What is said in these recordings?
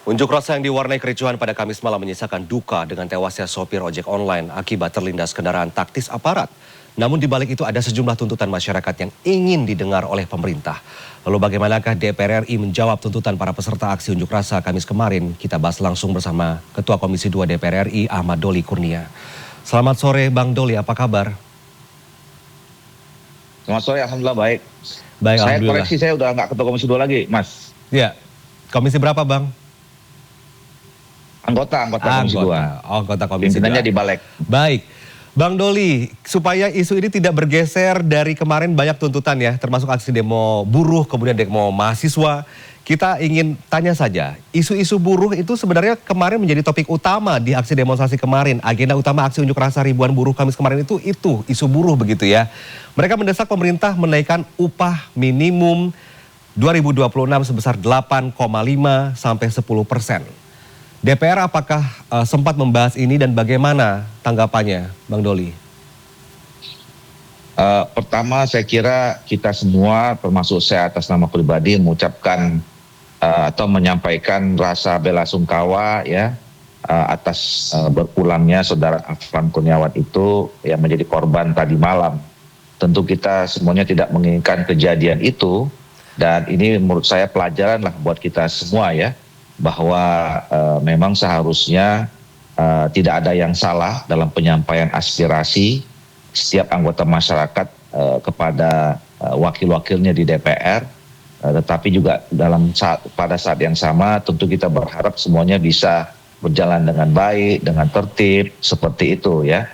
Unjuk rasa yang diwarnai kericuhan pada Kamis malam menyisakan duka dengan tewasnya sopir ojek online akibat terlindas kendaraan taktis aparat. Namun di balik itu ada sejumlah tuntutan masyarakat yang ingin didengar oleh pemerintah. Lalu bagaimanakah DPR RI menjawab tuntutan para peserta aksi unjuk rasa Kamis kemarin? Kita bahas langsung bersama Ketua Komisi 2 DPR RI Ahmad Doli Kurnia. Selamat sore Bang Doli, apa kabar? Selamat sore, alhamdulillah baik. Baik, saya alhamdulillah. koreksi, saya udah nggak ketua Komisi 2 lagi, Mas. Ya, komisi berapa Bang? Anggota Komisi 2. Anggota Komisi 2. Pimpinannya di Balek. Baik. Bang Doli, supaya isu ini tidak bergeser dari kemarin banyak tuntutan ya, termasuk aksi demo buruh, kemudian demo mahasiswa. Kita ingin tanya saja, isu-isu buruh itu sebenarnya kemarin menjadi topik utama di aksi demonstrasi kemarin. Agenda utama aksi unjuk rasa ribuan buruh Kamis kemarin itu isu buruh begitu ya. Mereka mendesak pemerintah menaikkan upah minimum 2026 sebesar 8,5 sampai 10%. DPR apakah sempat membahas ini dan bagaimana tanggapannya, Bang Doli? Pertama, saya kira kita semua, termasuk saya atas nama pribadi, mengucapkan atau menyampaikan rasa bela sungkawa ya atas berpulangnya saudara Afran Kurniawan itu yang menjadi korban tadi malam. Tentu kita semuanya tidak menginginkan kejadian itu, dan ini menurut saya pelajaran lah buat kita semua ya, bahwa memang seharusnya tidak ada yang salah dalam penyampaian aspirasi setiap anggota masyarakat kepada wakil-wakilnya di DPR, tetapi juga pada saat yang sama tentu kita berharap semuanya bisa berjalan dengan baik, dengan tertib, seperti itu ya.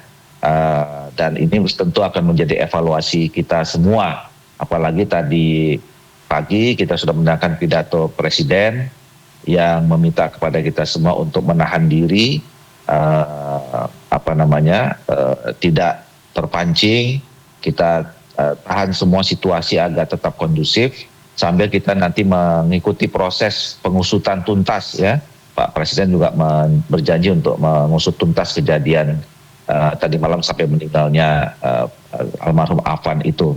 Dan ini tentu akan menjadi evaluasi kita semua, apalagi tadi pagi kita sudah mendengarkan pidato Presiden yang meminta kepada kita semua untuk menahan diri, tidak terpancing, kita tahan semua situasi agar tetap kondusif sambil kita nanti mengikuti proses pengusutan tuntas ya. Pak Presiden juga berjanji untuk mengusut tuntas kejadian tadi malam sampai meninggalnya almarhum Afan itu.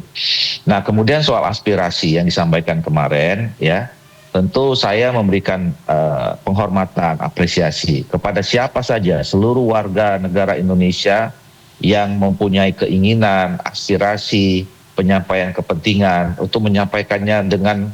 Nah, kemudian soal aspirasi yang disampaikan kemarin ya, tentu saya memberikan penghormatan, apresiasi kepada siapa saja, seluruh warga negara Indonesia yang mempunyai keinginan, aspirasi, penyampaian kepentingan untuk menyampaikannya dengan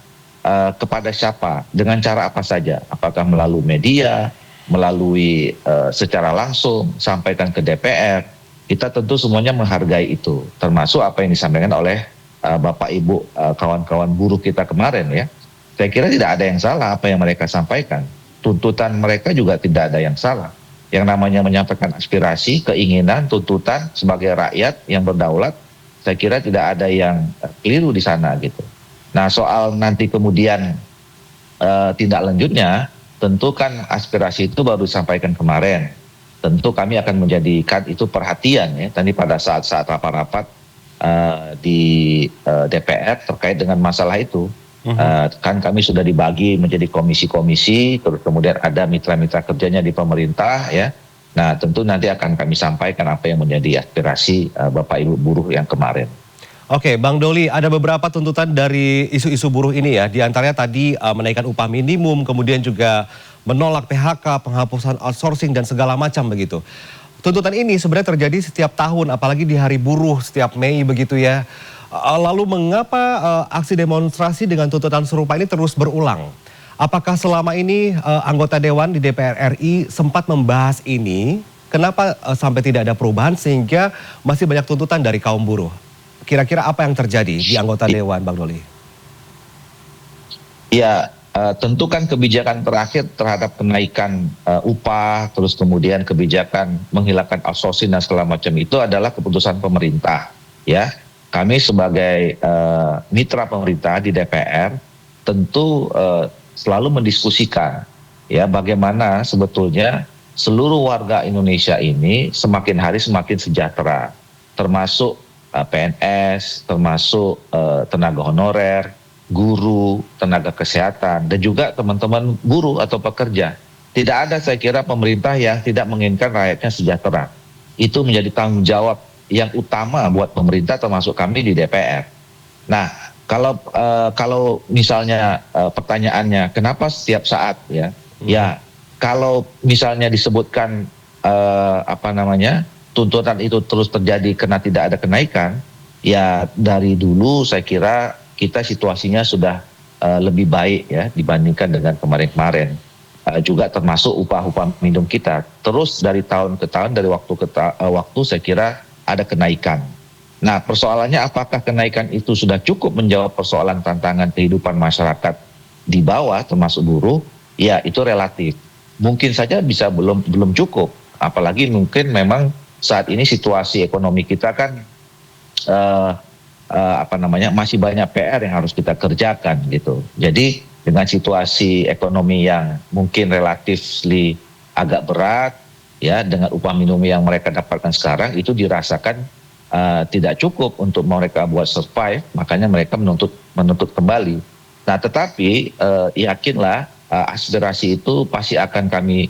kepada siapa, dengan cara apa saja, apakah melalui media, melalui secara langsung, sampaikan ke DPR. Kita tentu semuanya menghargai itu, termasuk apa yang disampaikan oleh Bapak Ibu kawan-kawan buruh kita kemarin ya. Saya kira tidak ada yang salah apa yang mereka sampaikan. Tuntutan mereka juga tidak ada yang salah. Yang namanya menyampaikan aspirasi, keinginan, tuntutan sebagai rakyat yang berdaulat, saya kira tidak ada yang keliru di sana gitu. Nah, soal nanti kemudian tindak lanjutnya, tentu kan aspirasi itu baru disampaikan kemarin. Tentu kami akan menjadikan itu perhatian ya. Tadi pada saat-saat rapat-rapat di DPR terkait dengan masalah itu. Kan kami sudah dibagi menjadi komisi-komisi, terus kemudian ada mitra-mitra kerjanya di pemerintah ya. Nah, tentu nanti akan kami sampaikan apa yang menjadi aspirasi Bapak Ibu buruh yang kemarin. Oke, Bang Doli, ada beberapa tuntutan dari isu-isu buruh ini ya. Di antaranya tadi menaikkan upah minimum, kemudian juga menolak PHK, penghapusan outsourcing dan segala macam begitu. Tuntutan ini sebenarnya terjadi setiap tahun, apalagi di hari buruh setiap Mei begitu ya. Lalu mengapa aksi demonstrasi dengan tuntutan serupa ini terus berulang? Apakah selama ini anggota Dewan di DPR RI sempat membahas ini? Kenapa sampai tidak ada perubahan sehingga masih banyak tuntutan dari kaum buruh? Kira-kira apa yang terjadi di anggota Dewan, Bang Doli? Ya, tentu kan kebijakan terakhir terhadap kenaikan upah, terus kemudian kebijakan menghilangkan outsourcing dan segala macam itu adalah keputusan pemerintah ya. Kami sebagai mitra pemerintah di DPR tentu selalu mendiskusikan ya bagaimana sebetulnya seluruh warga Indonesia ini semakin hari semakin sejahtera, termasuk PNS, termasuk tenaga honorer, guru, tenaga kesehatan, dan juga teman-teman buruh atau pekerja. Tidak ada saya kira pemerintah yang tidak menginginkan rakyatnya sejahtera. Itu menjadi tanggung jawab yang utama buat pemerintah termasuk kami di DPR. Nah, kalau misalnya pertanyaannya kenapa setiap saat ya, ya kalau misalnya disebutkan tuntutan itu terus terjadi karena tidak ada kenaikan, ya dari dulu saya kira kita situasinya sudah lebih baik ya dibandingkan dengan kemarin-kemarin. Juga termasuk upah minimum kita terus dari tahun ke tahun, dari waktu ke waktu saya kira ada kenaikan. Nah, persoalannya apakah kenaikan itu sudah cukup menjawab persoalan tantangan kehidupan masyarakat di bawah termasuk buruh? Ya, itu relatif. Mungkin saja bisa belum cukup, apalagi mungkin memang saat ini situasi ekonomi kita kan masih banyak PR yang harus kita kerjakan gitu. Jadi dengan situasi ekonomi yang mungkin relatif agak berat, ya dengan upah minimum yang mereka dapatkan sekarang itu dirasakan tidak cukup untuk mereka buat survive, makanya mereka menuntut kembali. Nah, tetapi yakinlah aspirasi itu pasti akan kami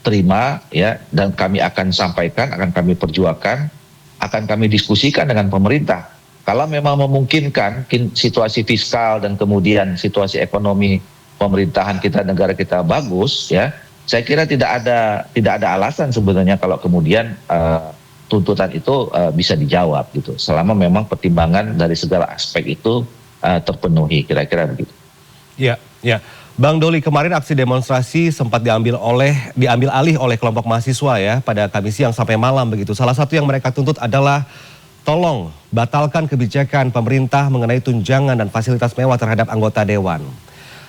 terima ya, dan kami akan sampaikan, akan kami perjuangkan, akan kami diskusikan dengan pemerintah. Kalau memang memungkinkan situasi fiskal dan kemudian situasi ekonomi pemerintahan kita, negara kita bagus, ya, saya kira tidak ada alasan sebenarnya kalau kemudian tuntutan itu bisa dijawab gitu. Selama memang pertimbangan dari segala aspek itu terpenuhi, kira-kira begitu. Ya, ya. Bang Doli, kemarin aksi demonstrasi sempat diambil alih oleh kelompok mahasiswa ya pada Kamis siang sampai malam begitu. Salah satu yang mereka tuntut adalah tolong batalkan kebijakan pemerintah mengenai tunjangan dan fasilitas mewah terhadap anggota dewan.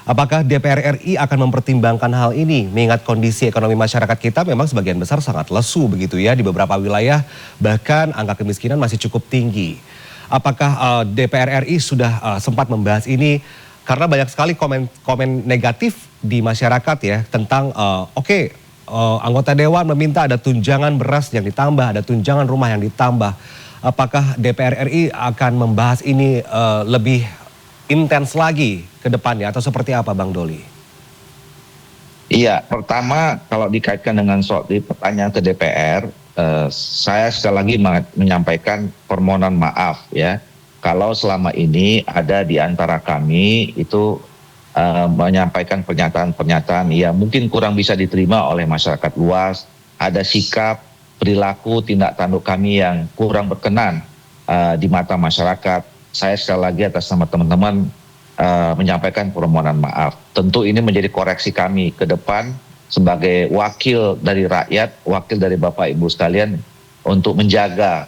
Apakah DPR RI akan mempertimbangkan hal ini mengingat kondisi ekonomi masyarakat kita memang sebagian besar sangat lesu begitu ya di beberapa wilayah, bahkan angka kemiskinan masih cukup tinggi. Apakah DPR RI sudah sempat membahas ini? Karena banyak sekali komen negatif di masyarakat ya tentang anggota dewan meminta ada tunjangan beras yang ditambah, ada tunjangan rumah yang ditambah. Apakah DPR RI akan membahas ini lebih intens lagi ke depannya atau seperti apa Bang Doli? Iya, pertama kalau dikaitkan dengan soal pertanyaan ke DPR, saya sekali lagi menyampaikan permohonan maaf ya. Kalau selama ini ada di antara kami itu menyampaikan pernyataan-pernyataan ya mungkin kurang bisa diterima oleh masyarakat luas, ada sikap, perilaku, tindak tanduk kami yang kurang berkenan di mata masyarakat. Saya sekali lagi atas nama teman-teman menyampaikan permohonan maaf. Tentu ini menjadi koreksi kami ke depan sebagai wakil dari rakyat, wakil dari Bapak Ibu sekalian untuk menjaga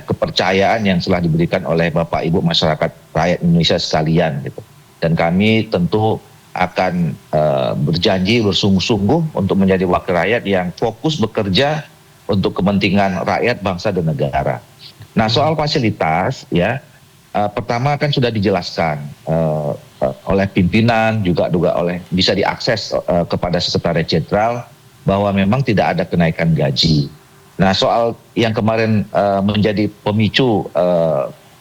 kepercayaan yang telah diberikan oleh Bapak Ibu masyarakat rakyat Indonesia sekalian gitu. Dan kami tentu akan berjanji bersungguh-sungguh untuk menjadi wakil rakyat yang fokus bekerja untuk kepentingan rakyat, bangsa dan negara. Nah, soal fasilitas ya pertama kan sudah dijelaskan oleh pimpinan juga bisa diakses kepada Sekretariat Jenderal bahwa memang tidak ada kenaikan gaji. Nah, soal yang kemarin menjadi pemicu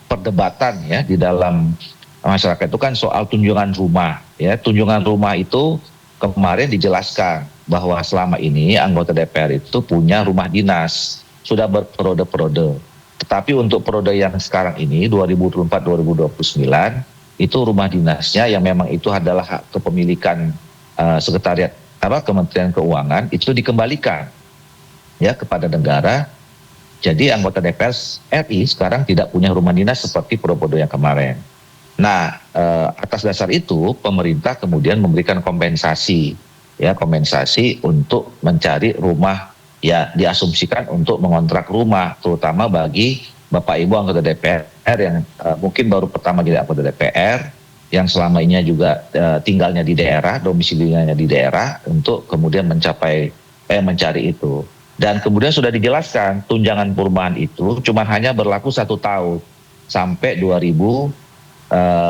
perdebatan ya di dalam masyarakat itu kan soal tunjangan rumah ya. Tunjangan rumah itu kemarin dijelaskan bahwa selama ini anggota DPR itu punya rumah dinas sudah berperode-perode. Tetapi untuk periode yang sekarang ini 2024-2029 itu rumah dinasnya yang memang itu adalah hak kepemilikan Sekretariat Kementerian Keuangan itu dikembalikan ya kepada negara. Jadi anggota DPR RI sekarang tidak punya rumah dinas seperti periode yang kemarin. Nah, atas dasar itu pemerintah kemudian memberikan kompensasi untuk mencari rumah ya, diasumsikan untuk mengontrak rumah terutama bagi Bapak Ibu anggota DPR yang mungkin baru pertama jadi anggota DPR yang selama ini juga tinggalnya di daerah, domisilinya di daerah untuk kemudian mencari itu. Dan kemudian sudah dijelaskan tunjangan perumahan itu cuma hanya berlaku 1 tahun sampai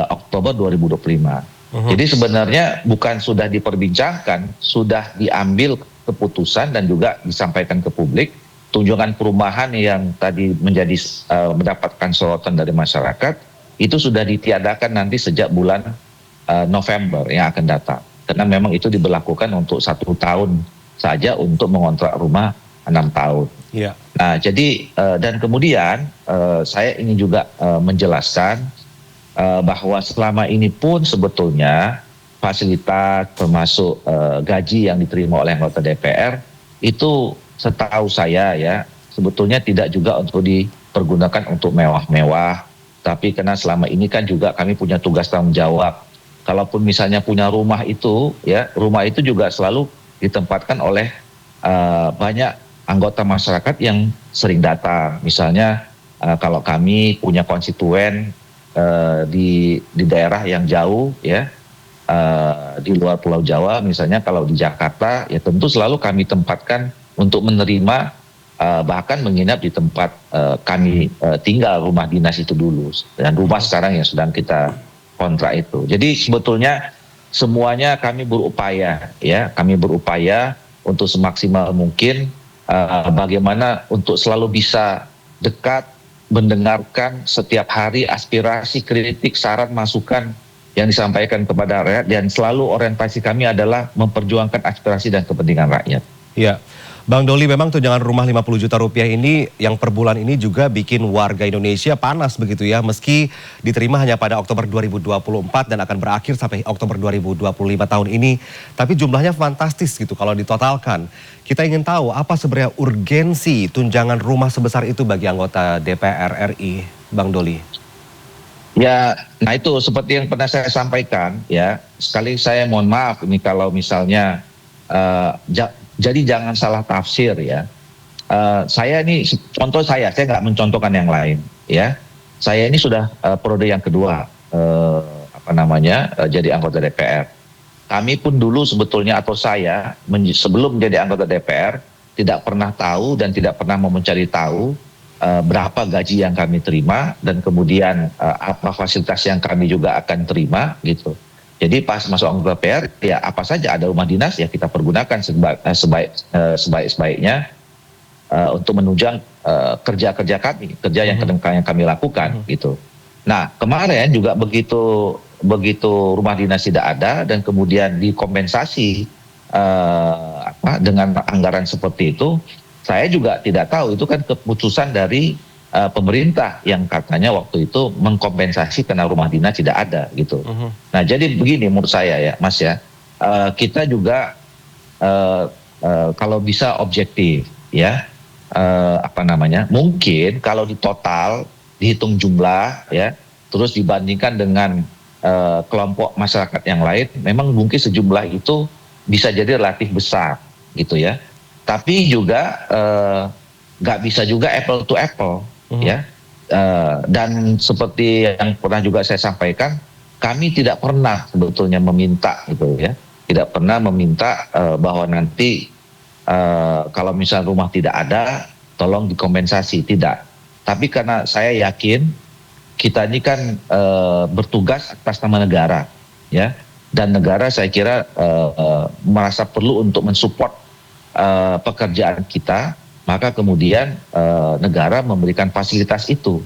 Oktober 2025. Jadi sebenarnya bukan sudah diperbincangkan, sudah diambil keputusan dan juga disampaikan ke publik. Tunjangan perumahan yang tadi mendapatkan sorotan dari masyarakat itu sudah ditiadakan nanti sejak bulan November yang akan datang. Karena memang itu diberlakukan untuk 1 tahun saja untuk mengontrak rumah 6 tahun. Yeah. Nah, jadi dan kemudian saya ingin juga menjelaskan bahwa selama ini pun sebetulnya fasilitas termasuk gaji yang diterima oleh anggota DPR itu setahu saya ya sebetulnya tidak juga untuk dipergunakan untuk mewah-mewah, tapi karena selama ini kan juga kami punya tugas tanggung jawab. Kalaupun misalnya punya rumah itu ya, rumah itu juga selalu ditempatkan oleh banyak anggota masyarakat yang sering datang. Misalnya kalau kami punya konstituen di daerah yang jauh ya, di luar Pulau Jawa, misalnya kalau di Jakarta, ya tentu selalu kami tempatkan untuk menerima bahkan menginap di tempat kami tinggal, rumah dinas itu dulu, dan rumah sekarang yang sedang kita kontrak itu. Jadi sebetulnya semuanya kami berupaya ya, kami berupaya untuk semaksimal mungkin bagaimana untuk selalu bisa dekat, mendengarkan setiap hari aspirasi, kritik, saran, masukan yang disampaikan kepada rakyat, dan selalu orientasi kami adalah memperjuangkan aspirasi dan kepentingan rakyat. Ya, Bang Doli, memang tunjangan rumah 50 juta rupiah ini yang per bulan ini juga bikin warga Indonesia panas begitu ya, meski diterima hanya pada Oktober 2024 dan akan berakhir sampai Oktober 2025 tahun ini, tapi jumlahnya fantastis gitu kalau ditotalkan. Kita ingin tahu apa sebenarnya urgensi tunjangan rumah sebesar itu bagi anggota DPR RI, Bang Doli? Ya, nah itu seperti yang pernah saya sampaikan ya, sekali saya mohon maaf ini kalau misalnya jadi jangan salah tafsir ya. Saya ini contoh saya nggak mencontohkan yang lain ya. Saya ini sudah periode yang kedua jadi anggota DPR. Kami pun dulu sebetulnya atau saya sebelum menjadi anggota DPR tidak pernah tahu dan tidak pernah mau mencari tahu berapa gaji yang kami terima dan kemudian apa fasilitas yang kami juga akan terima gitu. Jadi pas masuk anggota DPR ya apa saja ada rumah dinas ya kita pergunakan sebaik-baiknya untuk menunjang kerja-kerja kami, kerja yang kami lakukan gitu. Nah kemarin juga begitu rumah dinas tidak ada dan kemudian dikompensasi dengan anggaran seperti itu, saya juga tidak tahu itu kan keputusan dari pemerintah yang katanya waktu itu mengkompensasi karena rumah dinas tidak ada gitu. Nah jadi begini menurut saya ya Mas ya, kita juga kalau bisa objektif ya, mungkin kalau di total dihitung jumlah ya, terus dibandingkan dengan kelompok masyarakat yang lain, memang mungkin sejumlah itu bisa jadi relatif besar gitu ya. Tapi juga nggak bisa juga apple to apple ya. Dan seperti yang pernah juga saya sampaikan, kami tidak pernah sebetulnya meminta gitu ya, tidak pernah meminta bahwa nanti kalau misalnya rumah tidak ada, tolong dikompensasi, tidak. Tapi karena saya yakin kita ini kan bertugas atas nama negara ya, dan negara saya kira merasa perlu untuk mensupport pekerjaan kita, maka kemudian negara memberikan fasilitas itu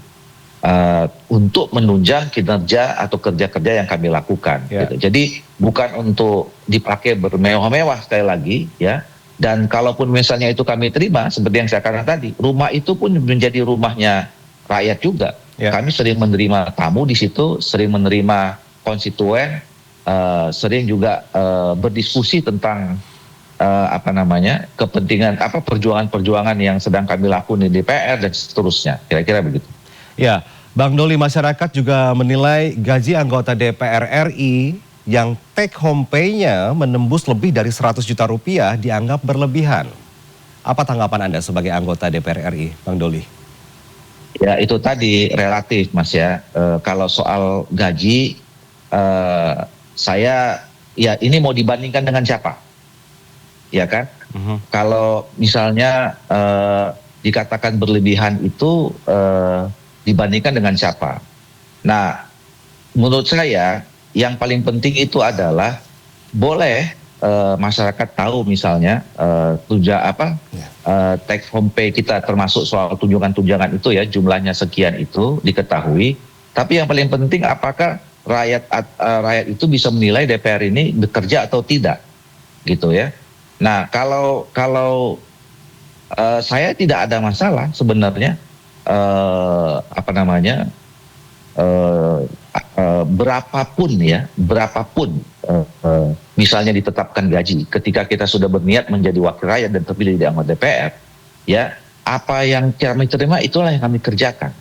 untuk menunjang kinerja atau kerja-kerja yang kami lakukan. Yeah. Gitu. Jadi bukan untuk dipakai bermewah-mewah sekali lagi ya. Dan kalaupun misalnya itu kami terima, seperti yang saya katakan tadi, rumah itu pun menjadi rumahnya rakyat juga. Yeah. Kami sering menerima tamu di situ, sering menerima konstituen, sering juga berdiskusi tentang kepentingan perjuangan-perjuangan yang sedang kami lakukan di DPR dan seterusnya, kira-kira begitu. Ya, Bang Doli, masyarakat juga menilai gaji anggota DPR RI yang take home pay-nya menembus lebih dari 100 juta rupiah dianggap berlebihan. Apa tanggapan Anda sebagai anggota DPR RI, Bang Doli? Ya itu tadi relatif Mas ya. Kalau soal gaji, saya ya ini mau dibandingkan dengan siapa? Ya kan? Kalau misalnya dikatakan berlebihan itu dibandingkan dengan siapa? Nah, menurut saya yang paling penting itu adalah boleh masyarakat tahu misalnya take home pay kita termasuk soal tunjangan-tunjangan itu ya jumlahnya sekian itu diketahui. Tapi yang paling penting apakah rakyat itu bisa menilai DPR ini bekerja atau tidak, gitu ya. Nah kalau saya tidak ada masalah sebenarnya berapapun misalnya ditetapkan gaji, ketika kita sudah berniat menjadi wakil rakyat dan terpilih di anggota DPR, ya apa yang kami terima itulah yang kami kerjakan,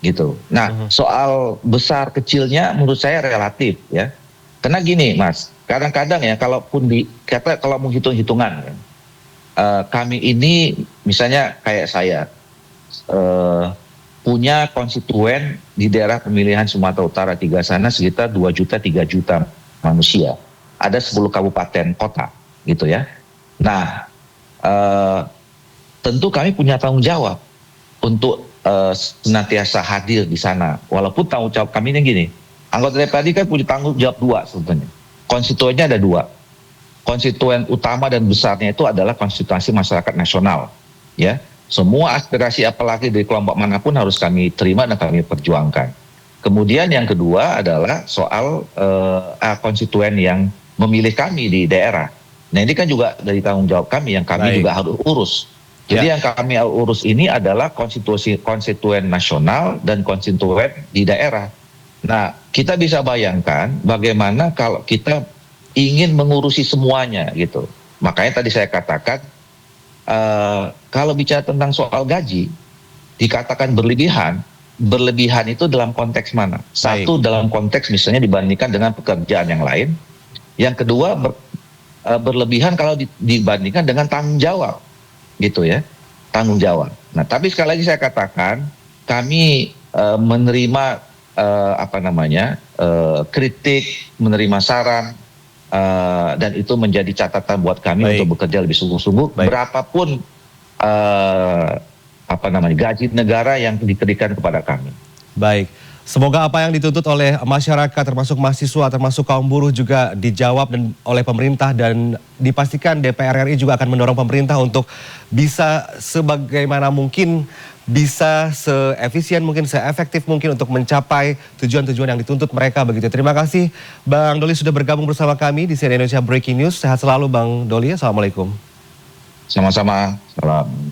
gitu. Nah, soal besar kecilnya menurut saya relatif, ya. Karena gini, Mas, kadang-kadang ya, kalau mau hitung-hitungan, ya, kami ini misalnya kayak saya. Punya konstituen di daerah pemilihan Sumatera Utara 3 sana sekitar 2 juta 3 juta manusia. Ada 10 kabupaten kota gitu ya. Nah, tentu kami punya tanggung jawab untuk senantiasa hadir di sana. Walaupun tanggung jawab kami ini gini, anggota DPRD kan punya tanggung jawab 2 sebetulnya. Konstituennya ada 2. Konstituen utama dan besarnya itu adalah konstitusi masyarakat nasional, ya. Semua aspirasi apalagi dari kelompok manapun harus kami terima dan kami perjuangkan. Kemudian yang kedua adalah soal konstituen yang memilih kami di daerah. Nah, ini kan juga dari tanggung jawab kami yang kami juga harus urus. Jadi yang kami urus ini adalah konstituen nasional dan konstituen di daerah. Nah, kita bisa bayangkan bagaimana kalau kita ingin mengurusi semuanya gitu. Makanya tadi saya katakan, kalau bicara tentang soal gaji, dikatakan berlebihan itu dalam konteks mana? Satu, dalam konteks misalnya dibandingkan dengan pekerjaan yang lain. Yang kedua, berlebihan kalau dibandingkan dengan tanggung jawab, gitu ya, tanggung jawab. Nah, tapi sekali lagi saya katakan, kami menerima kritik, menerima saran, dan itu menjadi catatan buat kami untuk bekerja lebih sungguh-sungguh. Berapapun gaji negara yang diberikan kepada kami. Baik, semoga apa yang dituntut oleh masyarakat, termasuk mahasiswa, termasuk kaum buruh juga dijawab oleh pemerintah, dan dipastikan DPR RI juga akan mendorong pemerintah untuk bisa sebagaimana mungkin, bisa seefisien mungkin, seefektif mungkin untuk mencapai tujuan-tujuan yang dituntut mereka begitu. Terima kasih Bang Doli sudah bergabung bersama kami di CNN Indonesia Breaking News. Sehat selalu Bang Doli. Assalamualaikum. Sama-sama. Salam.